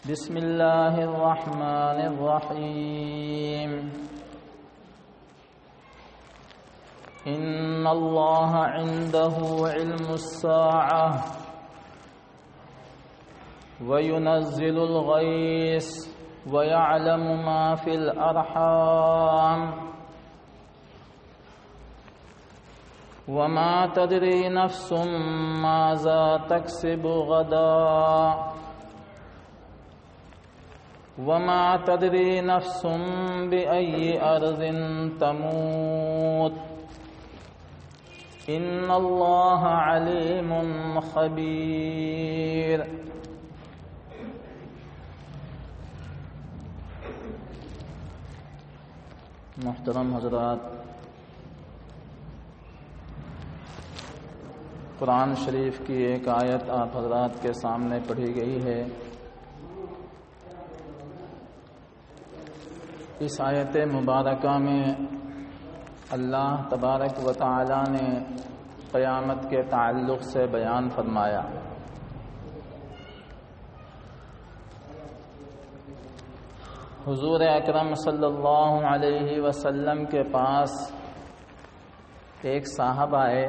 بسم اللہ الرحمن الرحیم ان اللہ عنده علم الساعة وينزل الغیث ويعلم ما في الأرحام وما تدري نفس ماذا تكسب غدا وما تدري نفس بأي أرض تموت إن الله عليم خبير. محترم حضرات، قرآن شریف کی ایک آیت آپ حضرات کے سامنے پڑھی گئی ہے. اس آیت مبارکہ میں اللہ تبارک و تعالی نے قیامت کے تعلق سے بیان فرمایا. حضور اکرم صلی اللہ علیہ وسلم کے پاس ایک صاحب آئے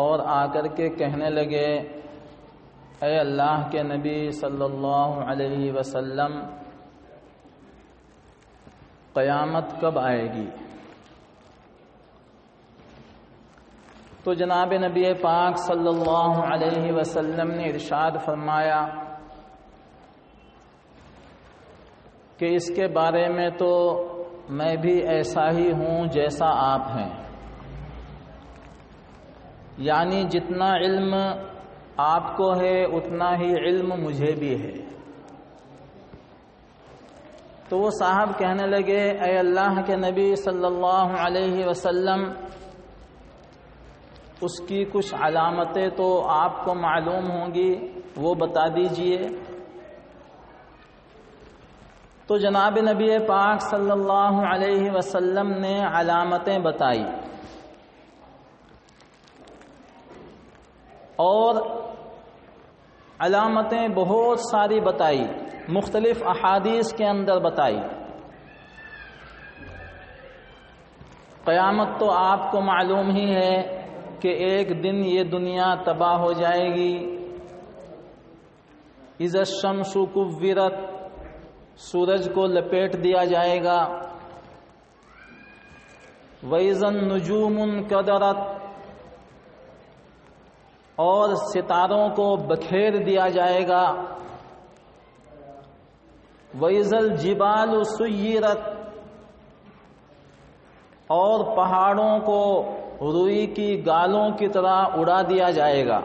اور آ کر کے کہنے لگے، اے اللہ کے نبی صلی اللہ علیہ وسلم، قیامت کب آئے گی؟ تو جناب نبی پاک صلی اللہ علیہ وسلم نے ارشاد فرمایا کہ اس کے بارے میں تو میں بھی ایسا ہی ہوں جیسا آپ ہیں، یعنی جتنا علم آپ کو ہے اتنا ہی علم مجھے بھی ہے. تو وہ صاحب کہنے لگے، اے اللہ کے نبی صلی اللہ علیہ وسلم، اس کی کچھ علامتیں تو آپ کو معلوم ہوں گی، وہ بتا دیجئے. تو جناب نبی پاک صلی اللہ علیہ وسلم نے علامتیں بتائی اور علامتیں بہت ساری بتائی، مختلف احادیث کے اندر بتائی. قیامت تو آپ کو معلوم ہی ہے کہ ایک دن یہ دنیا تباہ ہو جائے گی. اذا الشمس کورت، سورج کو لپیٹ دیا جائے گا. وَإِذَا النُّجُومُ انْكَدَرَتْ، اور ستاروں کو بکھیر دیا جائے گا. وَإِذَا الْجِبَالُ سُيِّرَتْ، اور پہاڑوں کو روئی کی گالوں کی طرح اڑا دیا جائے گا.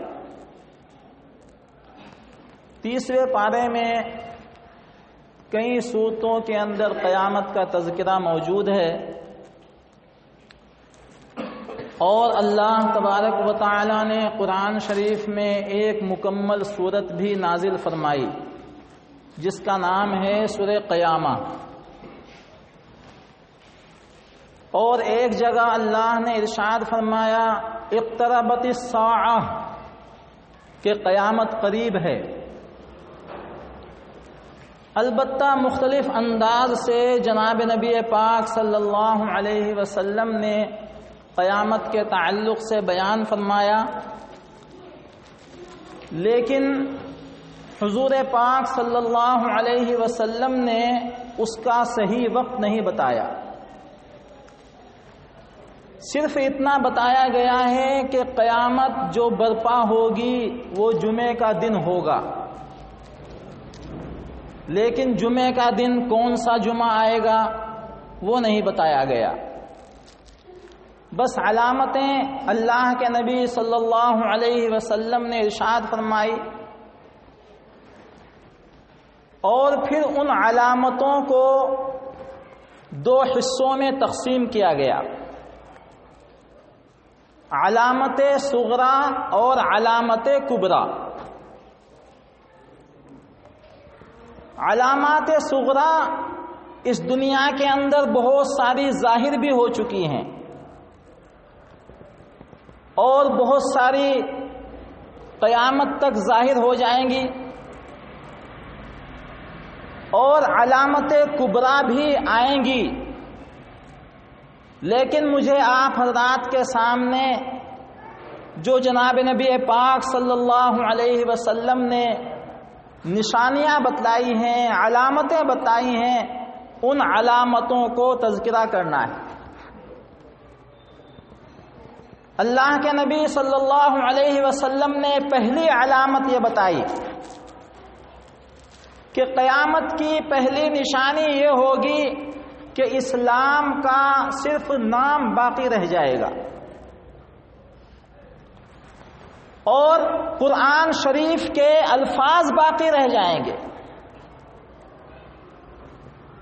تیسرے پارے میں کئی صورتوں کے اندر قیامت کا تذکرہ موجود ہے، اور اللہ تبارک و تعالی نے قرآن شریف میں ایک مکمل سورت بھی نازل فرمائی جس کا نام ہے سورہ قیامہ. اور ایک جگہ اللہ نے ارشاد فرمایا، اقتربت الساعہ، کہ قیامت قریب ہے. البتہ مختلف انداز سے جناب نبی پاک صلی اللہ علیہ وسلم نے قیامت کے تعلق سے بیان فرمایا، لیکن حضور پاک صلی اللہ علیہ وسلم نے اس کا صحیح وقت نہیں بتایا. صرف اتنا بتایا گیا ہے کہ قیامت جو برپا ہوگی وہ جمعے کا دن ہوگا، لیکن جمعے کا دن کون سا جمعہ آئے گا وہ نہیں بتایا گیا. بس علامتیں اللہ کے نبی صلی اللہ علیہ وسلم نے ارشاد فرمائی، اور پھر ان علامتوں کو دو حصوں میں تقسیم کیا گیا، علامت صغرا اور علامت کبرا. علامات صغرا اس دنیا کے اندر بہت ساری ظاہر بھی ہو چکی ہیں اور بہت ساری قیامت تک ظاہر ہو جائیں گی اور علامت کبریٰ بھی آئیں گی، لیکن مجھے آپ حضرات کے سامنے جو جناب نبی پاک صلی اللہ علیہ وسلم نے نشانیاں بتلائی ہیں، علامتیں بتائی ہیں، ان علامتوں کو تذکرہ کرنا ہے۔ اللہ کے نبی صلی اللہ علیہ وسلم نے پہلی علامت یہ بتائی کہ قیامت کی پہلی نشانی یہ ہوگی کہ اسلام کا صرف نام باقی رہ جائے گا اور قرآن شریف کے الفاظ باقی رہ جائیں گے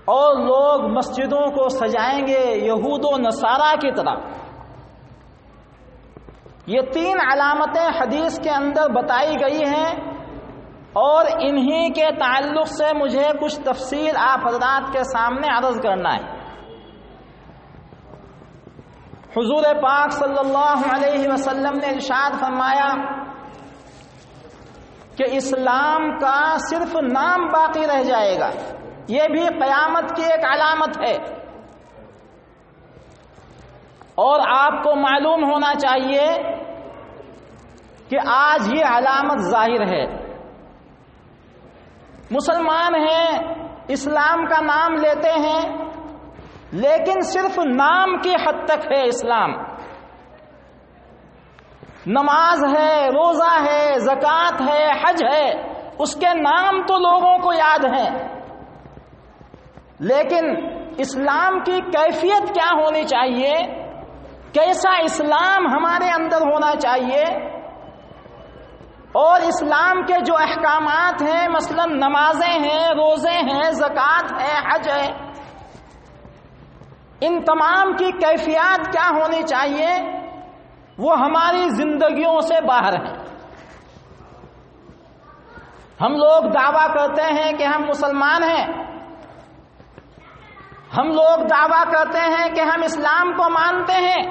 اور لوگ مسجدوں کو سجائیں گے یہود و نصارہ کی طرح۔ یہ تین علامتیں حدیث کے اندر بتائی گئی ہیں اور انہی کے تعلق سے مجھے کچھ تفصیل آپ حضرات کے سامنے عرض کرنا ہے۔ حضور پاک صلی اللہ علیہ وسلم نے ارشاد فرمایا کہ اسلام کا صرف نام باقی رہ جائے گا، یہ بھی قیامت کی ایک علامت ہے۔ اور آپ کو معلوم ہونا چاہیے کہ آج یہ علامت ظاہر ہے۔ مسلمان ہیں، اسلام کا نام لیتے ہیں، لیکن صرف نام کی حد تک ہے اسلام۔ نماز ہے، روزہ ہے، زکوٰۃ ہے، حج ہے، اس کے نام تو لوگوں کو یاد ہیں، لیکن اسلام کی کیفیت کیا ہونی چاہیے، کیسا اسلام ہمارے اندر ہونا چاہیے، اور اسلام کے جو احکامات ہیں، مثلا نمازیں ہیں، روزے ہیں، زکوٰۃ ہے، حج ہے، ان تمام کی کیفیات کیا ہونی چاہیے، وہ ہماری زندگیوں سے باہر ہیں۔ ہم لوگ دعویٰ کرتے ہیں کہ ہم مسلمان ہیں، ہم لوگ دعویٰ کرتے ہیں کہ ہم اسلام کو مانتے ہیں،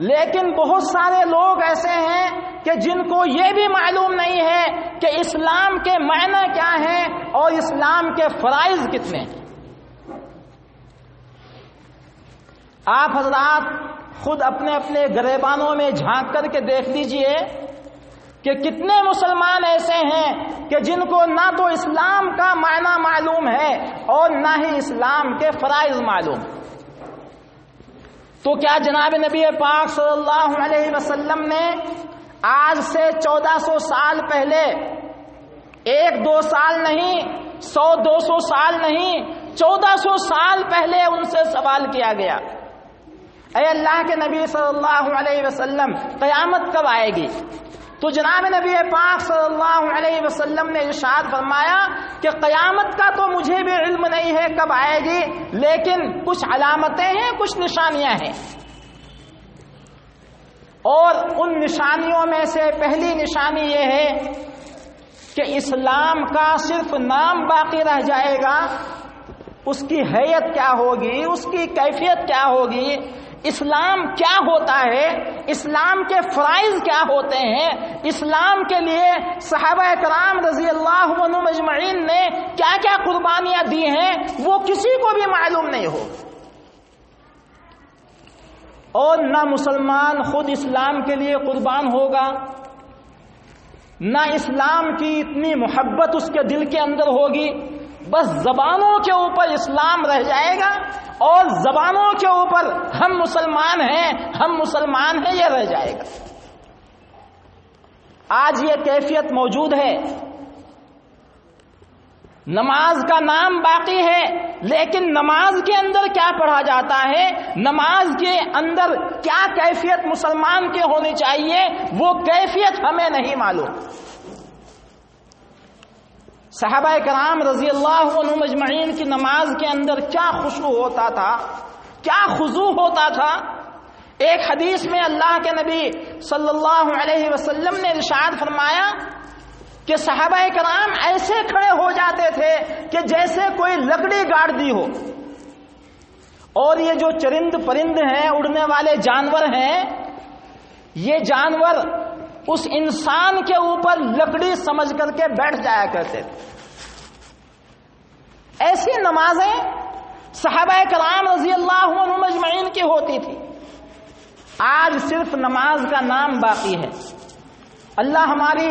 لیکن بہت سارے لوگ ایسے ہیں کہ جن کو یہ بھی معلوم نہیں ہے کہ اسلام کے معنی کیا ہیں اور اسلام کے فرائض کتنے ہیں۔ آپ حضرات خود اپنے اپنے گریبانوں میں جھانک کر کے دیکھ لیجئے کہ کتنے مسلمان ایسے ہیں کہ جن کو نہ تو اسلام کا معنی معلوم ہے اور نہ ہی اسلام کے فرائض معلوم۔ تو کیا جناب نبی پاک صلی اللہ علیہ وسلم نے آج سے 1400 سال پہلے، 1-2 سال نہیں، 100-200 سال نہیں، 1400 سال پہلے ان سے سوال کیا گیا، اے اللہ کے نبی صلی اللہ علیہ وسلم قیامت کب آئے گی؟ تو جناب نبی پاک صلی اللہ علیہ وسلم نے ارشاد فرمایا کہ قیامت کا تو مجھے بھی علم نہیں ہے کب آئے گی، لیکن کچھ علامتیں ہیں، کچھ نشانیاں ہیں، اور ان نشانیوں میں سے پہلی نشانی یہ ہے کہ اسلام کا صرف نام باقی رہ جائے گا، اس کی حیت کیا ہوگی، اس کی کیفیت کیا ہوگی، اسلام کیا ہوتا ہے، اسلام کے فرائض کیا ہوتے ہیں، اسلام کے لیے صحابہ کرام رضی اللہ عنہم اجمعین نے کیا کیا قربانیاں دی ہیں، وہ کسی کو بھی معلوم نہیں ہو، اور نہ مسلمان خود اسلام کے لیے قربان ہوگا، نہ اسلام کی اتنی محبت اس کے دل کے اندر ہوگی، بس زبانوں کے اوپر اسلام رہ جائے گا اور زبانوں کے اوپر ہم مسلمان ہیں، ہم مسلمان ہیں، یہ رہ جائے گا۔ آج یہ کیفیت موجود ہے، نماز کا نام باقی ہے، لیکن نماز کے اندر کیا پڑھا جاتا ہے، نماز کے اندر کیا کیفیت مسلمان کے ہونی چاہیے، وہ کیفیت ہمیں نہیں معلوم۔ صحابہ کرام رضی اللہ عنہم اجمعین کی نماز کے اندر کیا خشوع ہوتا تھا، کیا خضوع ہوتا تھا۔ ایک حدیث میں اللہ کے نبی صلی اللہ علیہ وسلم نے ارشاد فرمایا کہ صحابہ کرام ایسے کھڑے ہو جاتے تھے کہ جیسے کوئی لکڑی گاڑ دی ہو، اور یہ جو چرند پرند ہیں، اڑنے والے جانور ہیں، یہ جانور اس انسان کے اوپر لکڑی سمجھ کر کے بیٹھ جایا کرتے تھے. ایسی نمازیں صحابہ کرام رضی اللہ عنہم اجمعین کی ہوتی تھی. آج صرف نماز کا نام باقی ہے. اللہ ہماری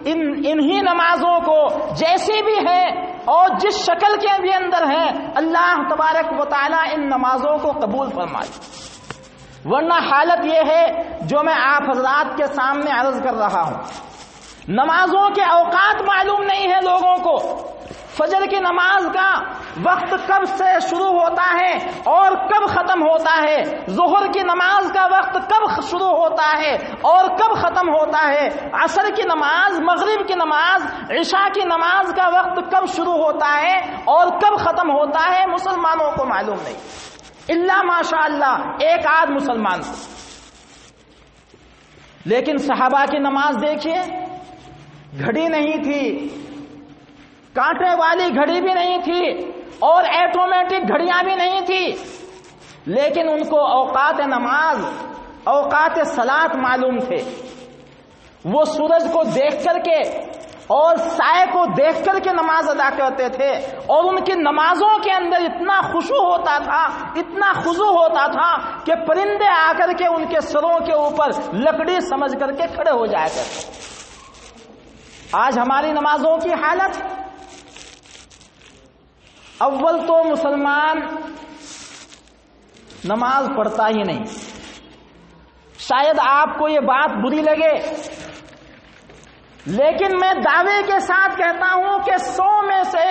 انہی نمازوں کو جیسی بھی ہے اور جس شکل کے بھی اندر ہے، اللہ تبارک و تعالی ان نمازوں کو قبول فرمائے. ورنہ حالت یہ ہے جو میں آپ حضرات کے سامنے عرض کر رہا ہوں، نمازوں کے اوقات معلوم نہیں ہے لوگوں کو. فجر کی نماز کا وقت کب سے شروع ہوتا ہے اور کب ختم ہوتا ہے، ظہر کی نماز کا وقت کب شروع ہوتا ہے اور کب ختم ہوتا ہے، عصر کی نماز، مغرب کی نماز، عشاء کی نماز کا وقت کب شروع ہوتا ہے اور کب ختم ہوتا ہے، مسلمانوں کو معلوم نہیں، الا ماشاء اللہ ایک آدھ مسلمان کو. لیکن صحابہ کی نماز دیکھیے، گھڑی نہیں تھی، کانٹے والی گھڑی بھی نہیں تھی اور ایٹومیٹک گھڑیاں بھی نہیں تھی، لیکن ان کو اوقات نماز، اوقات صلاۃ معلوم تھے. وہ سورج کو دیکھ کر کے اور سائے کو دیکھ کر کے نماز ادا کرتے تھے، اور ان کی نمازوں کے اندر اتنا خشوع ہوتا تھا، اتنا خضوع ہوتا تھا کہ پرندے آ کر کے ان کے سروں کے اوپر لکڑی سمجھ کر کے کھڑے ہو جایا کرتے. آج ہماری نمازوں کی حالت، اول تو مسلمان نماز پڑھتا ہی نہیں. شاید آپ کو یہ بات بری لگے، لیکن میں دعوے کے ساتھ کہتا ہوں کہ 100 میں سے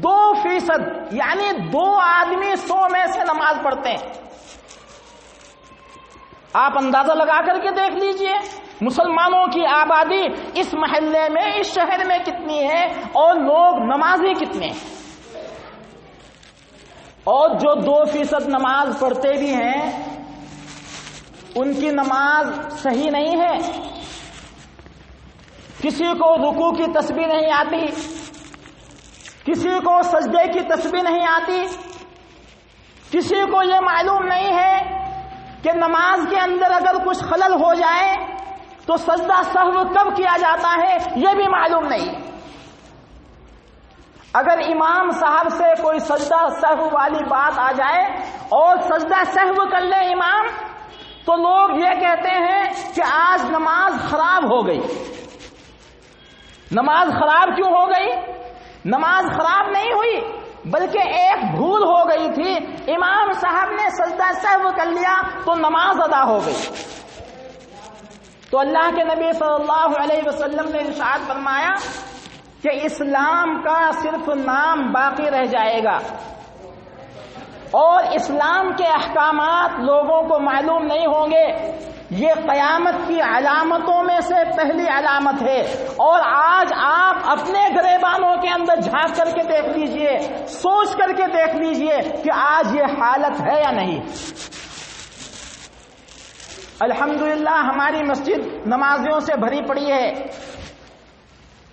2% یعنی 2 آدمی 100 میں سے نماز پڑھتے ہیں. آپ اندازہ لگا کر کے دیکھ لیجئے مسلمانوں کی آبادی اس محلے میں، اس شہر میں کتنی ہے اور لوگ نمازی کتنے ہیں. اور جو 2% نماز پڑھتے بھی ہیں ان کی نماز صحیح نہیں ہے. کسی کو رکوع کی تسبیح نہیں آتی، کسی کو سجدے کی تسبیح نہیں آتی، کسی کو یہ معلوم نہیں ہے کہ نماز کے اندر اگر کچھ خلل ہو جائے تو سجدہ سہو کب کیا جاتا ہے یہ بھی معلوم نہیں. اگر امام صاحب سے کوئی سجدہ سہو والی بات آ جائے اور سجدہ سہو کر لے امام، تو لوگ یہ کہتے ہیں کہ آج نماز خراب ہو گئی. نماز خراب کیوں ہو گئی؟ نماز خراب نہیں ہوئی، بلکہ ایک بھول ہو گئی تھی، امام صاحب نے سجدہ سہو کر لیا تو نماز ادا ہو گئی. تو اللہ کے نبی صلی اللہ علیہ وسلم نے ارشاد فرمایا کہ اسلام کا صرف نام باقی رہ جائے گا اور اسلام کے احکامات لوگوں کو معلوم نہیں ہوں گے. یہ قیامت کی علامتوں میں سے پہلی علامت ہے. اور آج آپ اپنے گریبانوں کے اندر جھانک کر کے دیکھ لیجئے، سوچ کر کے دیکھ لیجئے کہ آج یہ حالت ہے یا نہیں. الحمدللہ ہماری مسجد نمازیوں سے بھری پڑی ہے،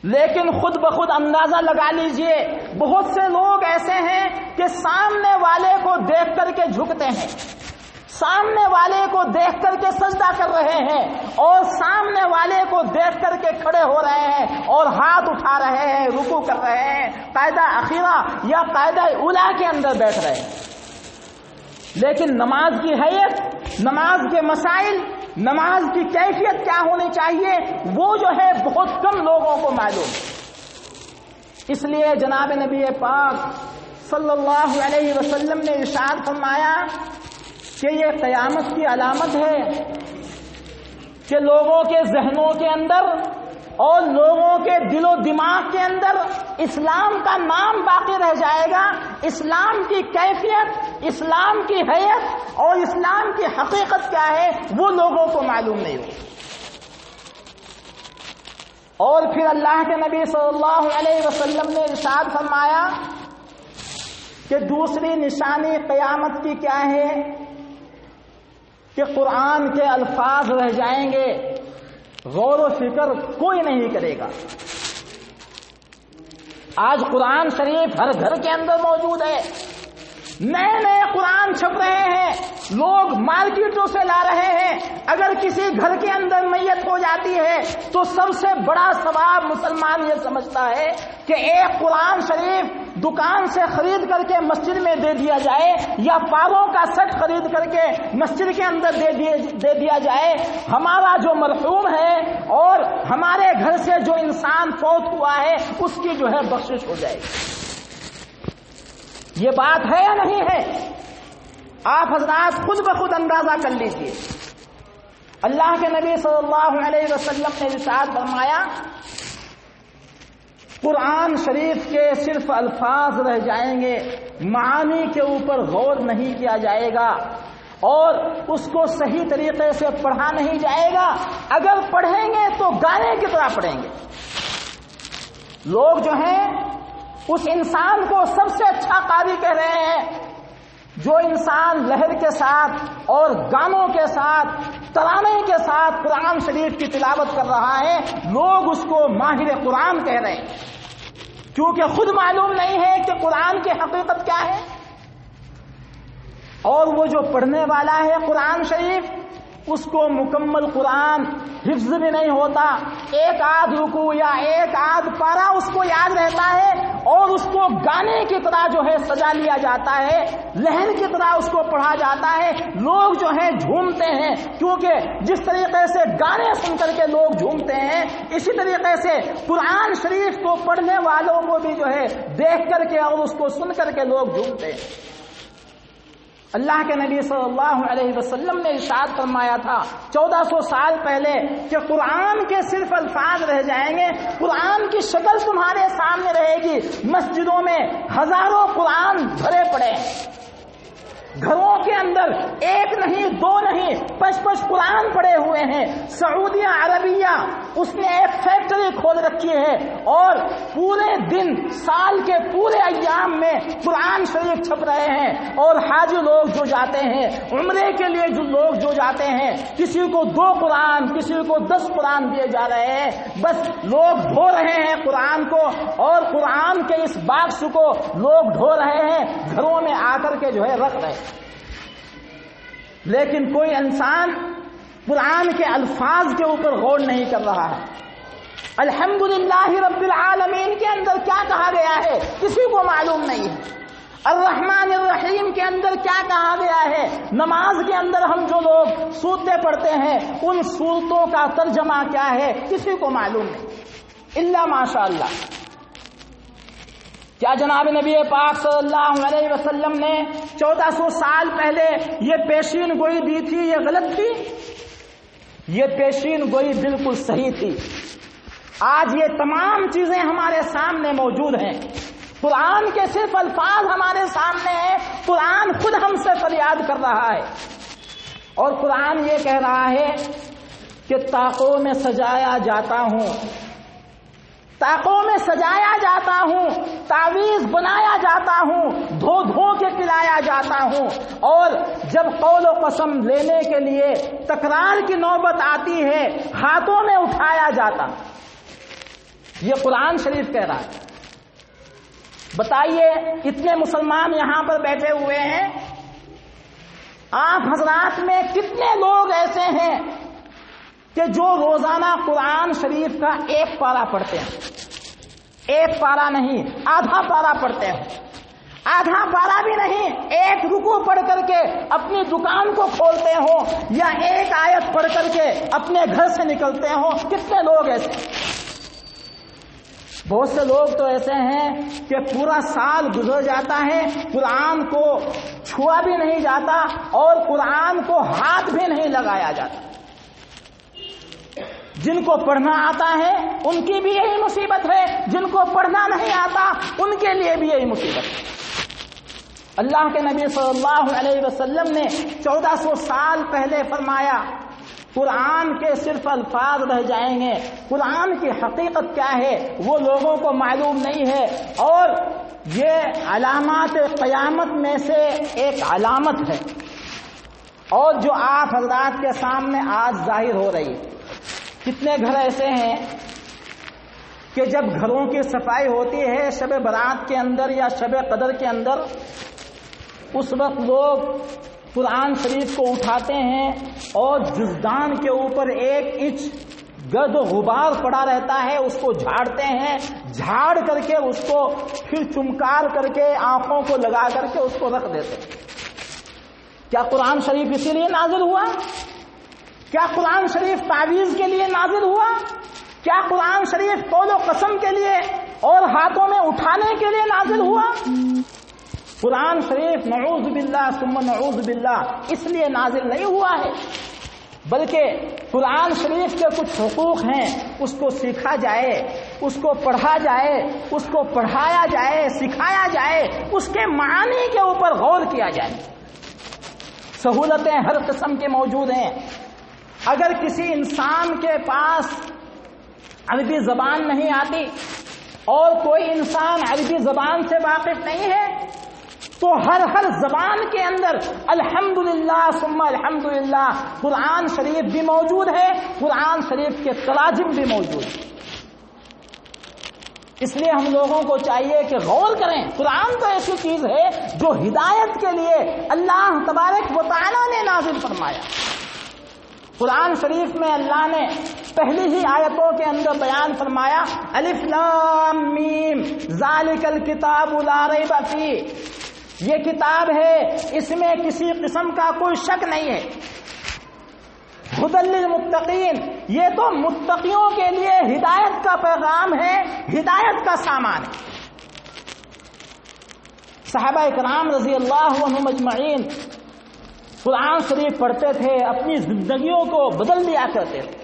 لیکن خود بخود اندازہ لگا لیجئے بہت سے لوگ ایسے ہیں کہ سامنے والے کو دیکھ کر کے جھکتے ہیں، سامنے والے کو دیکھ کر کے سجدہ کر رہے ہیں اور سامنے والے کو دیکھ کر کے کھڑے ہو رہے ہیں اور ہاتھ اٹھا رہے ہیں، رکوع کر رہے ہیں، قاعدہ اخیرہ یا قاعدہ اولیٰ کے اندر بیٹھ رہے ہیں. لیکن نماز کی حیثیت، نماز کے مسائل، نماز کی کیفیت کیا ہونی چاہیے وہ جو ہے بہت کم لوگوں کو معلوم. اس لیے جناب نبی پاک صلی اللہ علیہ وسلم نے ارشاد فرمایا کہ یہ قیامت کی علامت ہے کہ لوگوں کے ذہنوں کے اندر اور لوگوں کے دل و دماغ کے اندر اسلام کا نام باقی رہ جائے گا، اسلام کی کیفیت، اسلام کی حیت اور اسلام کی حقیقت کیا ہے وہ لوگوں کو معلوم نہیں ہوگی. اور پھر اللہ کے نبی صلی اللہ علیہ وسلم نے ارشاد فرمایا کہ دوسری نشانی قیامت کی کیا ہے کہ قرآن کے الفاظ رہ جائیں گے، غور و فکر کوئی نہیں کرے گا. آج قرآن شریف ہر گھر کے اندر موجود ہے، نئے نئے قرآن چھپ رہے ہیں، لوگ مارکیٹوں سے لا رہے ہیں. اگر کسی گھر کے اندر میت ہو جاتی ہے تو سب سے بڑا ثواب مسلمان یہ سمجھتا ہے کہ ایک قرآن شریف دکان سے خرید کر کے مسجد میں دے دیا جائے یا پاگوں کا سیٹ خرید کر کے مسجد کے اندر دے دیا جائے، ہمارا جو مرحوم ہے اور ہمارے گھر سے جو انسان فوت ہوا ہے اس کی جو ہے بخشش ہو جائے گی۔ یہ بات ہے یا نہیں ہے؟ آپ حضرات خود بخود اندازہ کر لیجئے۔ اللہ کے نبی صلی اللہ علیہ وسلم نے ارشاد فرمایا قرآن شریف کے صرف الفاظ رہ جائیں گے، معانی کے اوپر غور نہیں کیا جائے گا اور اس کو صحیح طریقے سے پڑھا نہیں جائے گا، اگر پڑھیں گے تو گانے کی طرح پڑھیں گے۔ لوگ جو ہیں اس انسان کو سب سے اچھا قاری کہہ رہے ہیں جو انسان لہر کے ساتھ اور گانوں کے ساتھ ترانے کے ساتھ قرآن شریف کی تلاوت کر رہا ہے، لوگ اس کو ماہر قرآن کہہ رہے ہیں، کیونکہ خود معلوم نہیں ہے کہ قرآن کی حقیقت کیا ہے۔ اور وہ جو پڑھنے والا ہے قرآن شریف، اس کو مکمل قرآن حفظ بھی نہیں ہوتا، ایک آدھ رکوع یا ایک آدھ پارہ اس کو یاد رہتا ہے اور اس کو گانے کی طرح جو ہے سجا لیا جاتا ہے، لہر کی طرح اس کو پڑھا جاتا ہے۔ لوگ جو ہیں جھومتے ہیں، کیونکہ جس طریقے سے گانے سن کر کے لوگ جھومتے ہیں، اسی طریقے سے قرآن شریف کو پڑھنے والوں کو بھی جو ہے دیکھ کر کے اور اس کو سن کر کے لوگ جھومتے ہیں۔ اللہ کے نبی صلی اللہ علیہ وسلم نے ارشاد فرمایا تھا 1400 سال پہلے کہ قرآن کے صرف الفاظ رہ جائیں گے، قرآن کی شکل تمہارے سامنے رہے گی۔ مسجدوں میں ہزاروں قرآن بھرے پڑے، گھروں کے اندر ایک نہیں دو نہیں 55 قرآن پڑے ہوئے ہیں۔ سعودیہ عربیہ اس نے ایک فیکٹری کھول رکھی ہے اور پورے دن سال کے پورے ایام میں قرآن شریف چھپ رہے ہیں، اور حاجی لوگ جو جاتے ہیں عمرے کے لیے، جو لوگ جو جاتے ہیں، کسی کو 2 قرآن کسی کو 10 قرآن دیے جا رہے ہیں۔ بس لوگ ڈھو رہے ہیں قرآن کو، اور قرآن کے اس باکس کو لوگ ڈھو رہے ہیں، گھروں میں آ کر کے جو ہے رکھ رہے ہیں۔ لیکن کوئی انسان قرآن کے الفاظ کے اوپر غور نہیں کر رہا ہے۔ الحمدللہ رب العالمین کے اندر کیا کہا گیا ہے کسی کو معلوم نہیں ہے۔ الرحمن الرحیم کے اندر کیا کہا گیا ہے، نماز کے اندر ہم جو لوگ سورتیں پڑھتے ہیں ان سورتوں کا ترجمہ کیا ہے کسی کو معلوم نہیں، الا ماشاء اللہ۔ کیا جناب نبی پاک صلی اللہ علیہ وسلم نے 1400 سال پہلے یہ پیشین گوئی دی تھی، یہ غلط تھی؟ یہ پیشین گوئی بالکل صحیح تھی۔ آج یہ تمام چیزیں ہمارے سامنے موجود ہیں، قرآن کے صرف الفاظ ہمارے سامنے ہیں، قرآن خود ہم سے فریاد کر رہا ہے، اور قرآن یہ کہہ رہا ہے کہ طاقوں میں سجایا جاتا ہوں، طاقوں میں سجایا جاتا ہوں، تعویذ بنایا جاتا ہوں، دھو دھو کے پلایا جاتا ہوں، اور جب قول و قسم لینے کے لیے تکرار کی نوبت آتی ہے ہاتھوں میں اٹھایا جاتا۔ یہ قرآن شریف کہہ رہا ہے۔ بتائیے اتنے مسلمان یہاں پر بیٹھے ہوئے ہیں، آپ حضرات میں کتنے لوگ ایسے ہیں کہ جو روزانہ قرآن شریف کا ایک پارہ پڑھتے ہیں؟ ایک پارہ نہیں، آدھا پارہ پڑھتے ہیں، آدھا پارہ بھی نہیں، ایک رکوع پڑھ کر کے اپنی دکان کو کھولتے ہوں یا ایک آیت پڑھ کر کے اپنے گھر سے نکلتے ہوں۔ کتنے لوگ ایسے؟ بہت سے لوگ تو ایسے ہیں کہ پورا سال گزر جاتا ہے قرآن کو چھوا بھی نہیں جاتا اور قرآن کو ہاتھ بھی نہیں لگایا جاتا۔ جن کو پڑھنا آتا ہے ان کی بھی یہی مصیبت ہے، جن کو پڑھنا نہیں آتا ان کے لیے بھی یہی مصیبت ہے۔ اللہ کے نبی صلی اللہ علیہ وسلم نے 1400 سال پہلے فرمایا قرآن کے صرف الفاظ رہ جائیں گے، قرآن کی حقیقت کیا ہے وہ لوگوں کو معلوم نہیں ہے، اور یہ علامات قیامت میں سے ایک علامت ہے، اور جو آپ حضرات کے سامنے آج ظاہر ہو رہی ہے۔ کتنے گھر ایسے ہیں کہ جب گھروں کی صفائی ہوتی ہے شب برات کے اندر یا شب قدر کے اندر، اس وقت لوگ قرآن شریف کو اٹھاتے ہیں اور جزدان کے اوپر 1 انچ گرد و غبار پڑا رہتا ہے اس کو جھاڑتے ہیں، جھاڑ کر کے اس کو پھر چمکار کر کے آنکھوں کو لگا کر کے اس کو رکھ دیتے ہیں۔ کیا قرآن شریف اسی لیے نازل ہوا؟ کیا قرآن شریف تعویذ کے لیے نازل ہوا؟ کیا قرآن شریف قول و قسم کے لیے اور ہاتھوں میں اٹھانے کے لیے نازل ہوا؟ قرآن شریف نعوذ باللہ ثم نعوذ باللہ اس لیے نازل نہیں ہوا ہے، بلکہ قرآن شریف کے کچھ حقوق ہیں، اس کو سیکھا جائے، اس کو پڑھا جائے، اس کو پڑھایا جائے، سکھایا جائے، اس کے معانی کے اوپر غور کیا جائے۔ سہولتیں ہر قسم کے موجود ہیں۔ اگر کسی انسان کے پاس عربی زبان نہیں آتی اور کوئی انسان عربی زبان سے واقف نہیں ہے تو ہر زبان کے اندر الحمدللہ ثم الحمدللہ قرآن شریف بھی موجود ہے، قرآن شریف کے تراجم بھی موجود ہیں۔ اس لیے ہم لوگوں کو چاہیے کہ غور کریں۔ قرآن تو ایسی چیز ہے جو ہدایت کے لیے اللہ تبارک و تعالی نے نازل فرمایا۔ قرآن شریف میں اللہ نے پہلی ہی آیتوں کے اندر بیان فرمایا الف لام میم ذالک الکتاب لا ریب فیہ، یہ کتاب ہے اس میں کسی قسم کا کوئی شک نہیں ہے، ھدی للمتقین، یہ تو متقیوں کے لیے ہدایت کا پیغام ہے، ہدایت کا سامان ہے۔ صحابہ کرام رضی اللہ عنہم اجمعین قرآن شریف پڑھتے تھے، اپنی زندگیوں کو بدل دیا کرتے تھے۔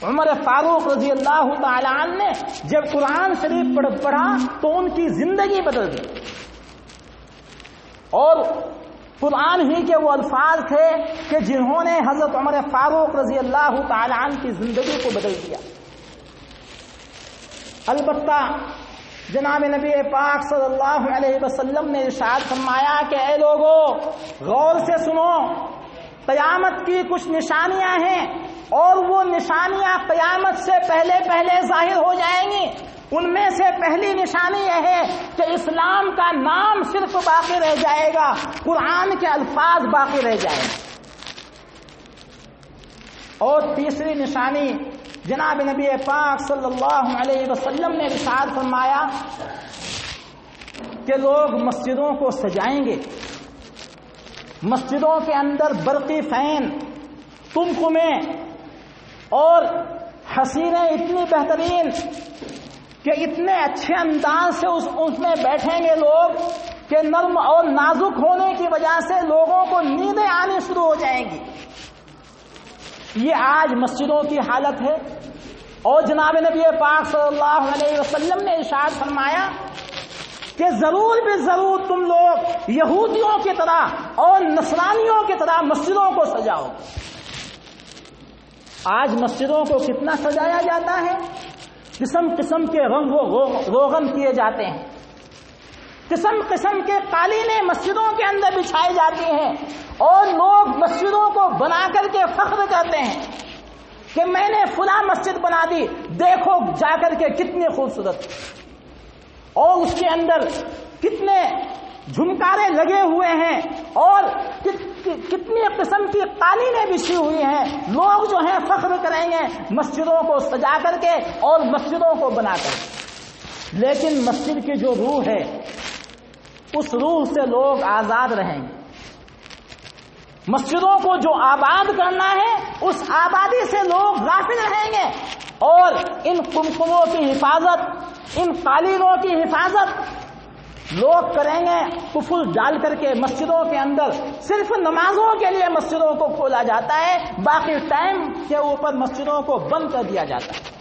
عمر فاروق رضی اللہ تعالی عنہ نے جب قرآن شریف پڑھا تو ان کی زندگی بدل گئی، اور قرآن ہی کے وہ الفاظ تھے کہ جنہوں نے حضرت عمر فاروق رضی اللہ تعالی عنہ کی زندگی کو بدل دیا۔ البتہ جناب نبی پاک صلی اللہ علیہ وسلم نے ارشاد فرمایا کہ اے لوگو غور سے سنو، قیامت کی کچھ نشانیاں ہیں اور وہ نشانیاں قیامت سے پہلے ظاہر ہو جائیں گی۔ ان میں سے پہلی نشانی یہ ہے کہ اسلام کا نام صرف باقی رہ جائے گا، قرآن کے الفاظ باقی رہ جائیں گے۔ اور تیسری نشانی جناب نبی پاک صلی اللہ علیہ وسلم نے ارشاد فرمایا کہ لوگ مسجدوں کو سجائیں گے، مسجدوں کے اندر برقی فین، تمکمیں اور حسینیں اتنی بہترین کہ اتنے اچھے انداز سے اس میں بیٹھیں گے لوگ کہ نرم اور نازک ہونے کی وجہ سے لوگوں کو نیندیں آنی شروع ہو جائیں گی۔ یہ آج مسجدوں کی حالت ہے، اور جناب نبی پاک صلی اللہ علیہ وسلم نے ارشاد فرمایا کہ ضرور بھی ضرور تم لوگ یہودیوں کی طرح اور نصرانیوں کی طرح مسجدوں کو سجاؤ۔ آج مسجدوں کو کتنا سجایا جاتا ہے، قسم قسم کے رنگ و روغن کیے جاتے ہیں، قسم قسم کے قالینیں مسجدوں کے اندر بچھائی جاتی ہیں، اور لوگ مسجدوں کو بنا کر کے فخر کرتے ہیں کہ میں نے فلاں مسجد بنا دی، دیکھو جا کر کے کتنی خوبصورت، اور اس کے اندر کتنے جھمکارے لگے ہوئے ہیں اور کتنی قسم کی قالینیں بچھی ہوئی ہیں۔ لوگ جو ہیں فخر کریں گے مسجدوں کو سجا کر کے اور مسجدوں کو بنا کر، لیکن مسجد کی جو روح ہے اس روح سے لوگ آزاد رہیں گے۔ مسجدوں کو جو آباد کرنا ہے اس آبادی سے لوگ غافل رہیں گے، اور ان قمقموں کی حفاظت، ان قالینوں کی حفاظت لوگ کریں گے قفل ڈال کر کے۔ مسجدوں کے اندر صرف نمازوں کے لیے مسجدوں کو کھولا جاتا ہے، باقی ٹائم کے اوپر مسجدوں کو بند کر دیا جاتا ہے،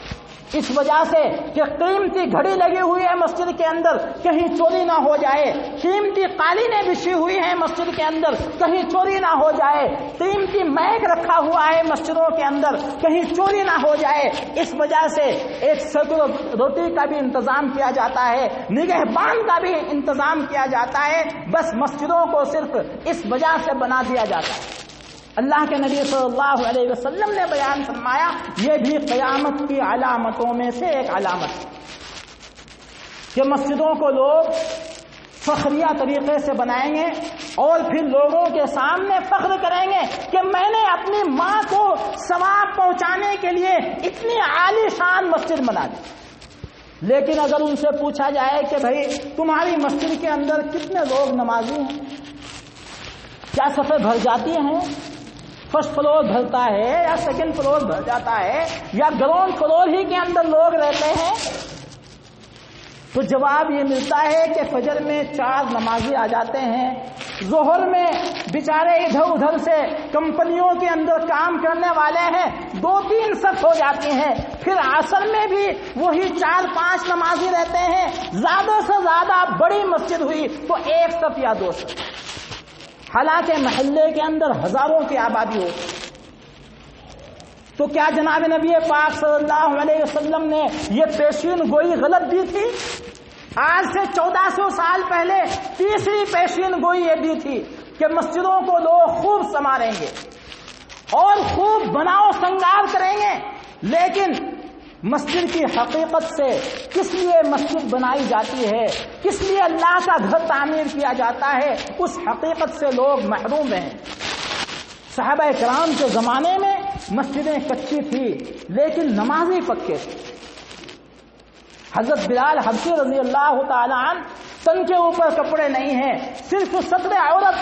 اس وجہ سے کہ قیمتی گھڑی لگی ہوئی ہے مسجد کے اندر، کہیں چوری نہ ہو جائے، قیمتی قالینیں بچھی ہوئی ہیں مسجد کے اندر، کہیں چوری نہ ہو جائے، قیمتی میک رکھا ہوا ہے مسجدوں کے اندر، کہیں چوری نہ ہو جائے۔ اس وجہ سے ایک سیکورٹی کا بھی انتظام کیا جاتا ہے، نگہبان کا بھی انتظام کیا جاتا ہے، بس مسجدوں کو صرف اس وجہ سے بنا دیا جاتا ہے۔ اللہ کے نبی صلی اللہ علیہ وسلم نے بیان فرمایا یہ بھی قیامت کی علامتوں میں سے ایک علامت ہے کہ مسجدوں کو لوگ فخریہ طریقے سے بنائیں گے، اور پھر لوگوں کے سامنے فخر کریں گے کہ میں نے اپنی ماں کو ثواب پہنچانے کے لیے اتنی عالی شان مسجد بنا دی۔ لیکن اگر ان سے پوچھا جائے کہ بھائی تمہاری مسجد کے اندر کتنے لوگ نمازی ہیں، کیا صفیں بھر جاتی ہیں، فرسٹ فلور بھرتا ہے یا سیکنڈ فلور بھر جاتا ہے یا گراؤنڈ فلور ہی کے اندر لوگ رہتے ہیں؟ تو جواب یہ ملتا ہے کہ فجر میں 4 نمازی آ جاتے ہیں، ظہر میں بیچارے ادھر ادھر سے کمپنیوں کے اندر کام کرنے والے ہیں 2-3 صف ہو جاتی ہیں، پھر عصر میں بھی وہی 4-5 نمازی رہتے ہیں، زیادہ سے زیادہ بڑی مسجد ہوئی تو 1 صف یا 2 صف، حالانکہ محلے کے اندر ہزاروں کی آبادی ہو۔ تو کیا جناب نبی پاک صلی اللہ علیہ وسلم نے یہ پیشین گوئی غلط دی تھی؟ آج سے 1400 سال پہلے تیسری پیشین گوئی یہ دی تھی کہ مسجدوں کو لوگ خوب سنواریں گے اور خوب بناؤ سنگار کریں گے، لیکن مسجد کی حقیقت سے کس لیے مسجد بنائی جاتی ہے، کس لیے اللہ کا گھر تعمیر کیا جاتا ہے، اس حقیقت سے لوگ محروم ہیں۔ صحابہ کرام کے زمانے میں مسجدیں کچی تھی لیکن نمازی پکے تھے۔ حضرت بلال حبشی رضی اللہ تعالی عنہ تن کے اوپر کپڑے نہیں ہیں، صرف ستر عورت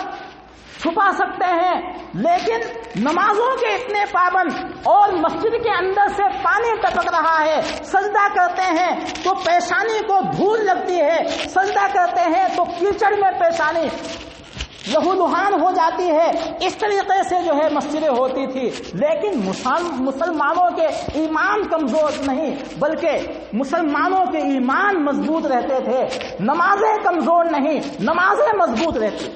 چھپا سکتے ہیں، لیکن نمازوں کے اتنے پابند، اور مسجد کے اندر سے پانی ٹپک رہا ہے، سجدہ کرتے ہیں تو پیشانی کو دھول لگتی ہے، سجدہ کرتے ہیں تو کیچڑ میں پیشانی لہو لہان ہو جاتی ہے، اس طریقے سے جو ہے مسجدیں ہوتی تھی۔ لیکن مسلمانوں کے ایمان کمزور نہیں، بلکہ مسلمانوں کے ایمان مضبوط رہتے تھے، نمازیں کمزور نہیں، نمازیں مضبوط رہتی۔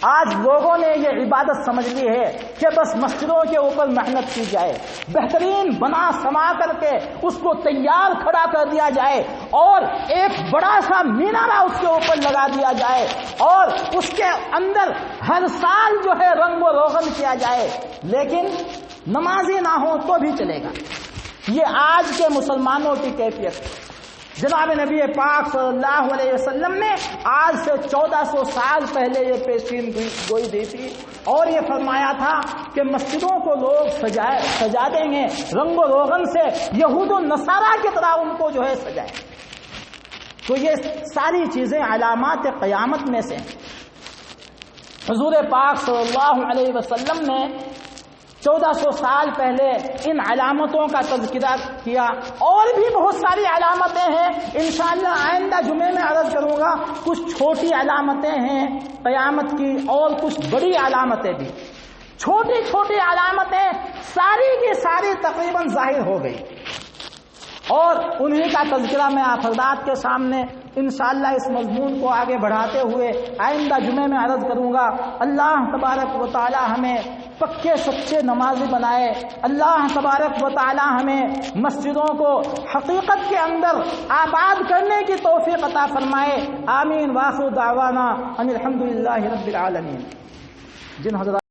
آج لوگوں نے یہ عبادت سمجھ لی ہے کہ بس مسجدوں کے اوپر محنت کی جائے، بہترین بنا سما کر کے اس کو تیار کھڑا کر دیا جائے اور ایک بڑا سا مینارہ اس کے اوپر لگا دیا جائے اور اس کے اندر ہر سال جو ہے رنگ و روغن کیا جائے، لیکن نمازی نہ ہو تو بھی چلے گا۔ یہ آج کے مسلمانوں کی کیفیت۔ جناب نبی پاک صلی اللہ علیہ وسلم نے آج سے 1400 سال پہلے یہ پیشین گوئی دی تھی اور یہ فرمایا تھا کہ مسجدوں کو لوگ سجا دیں گے رنگ و روغن سے، یہود و نصارہ کی طرح ان کو جو ہے سجائیں۔ تو یہ ساری چیزیں علامات قیامت میں سے۔ حضور پاک صلی اللہ علیہ وسلم نے 1400 سال پہلے ان علامتوں کا تذکرہ کیا، اور بھی بہت ساری علامتیں ہیں، انشاءاللہ آئندہ جمعے میں عرض کروں گا۔ کچھ چھوٹی علامتیں ہیں قیامت کی اور کچھ بڑی علامتیں بھی۔ چھوٹی چھوٹی علامتیں ساری کی ساری تقریباً ظاہر ہو گئی، اور انہی کا تذکرہ میں آپ حضرات کے سامنے انشاءاللہ اس مضمون کو آگے بڑھاتے ہوئے آئندہ جمعے میں عرض کروں گا۔ اللہ تبارک و تعالی ہمیں پکے سچے نمازی بنائے، اللہ تبارک و تعالی ہمیں مسجدوں کو حقیقت کے اندر آباد کرنے کی توفیق عطا فرمائے۔ آمین۔ وآخر دعوانا ان الحمدللہ رب العالمین۔ جن حضرات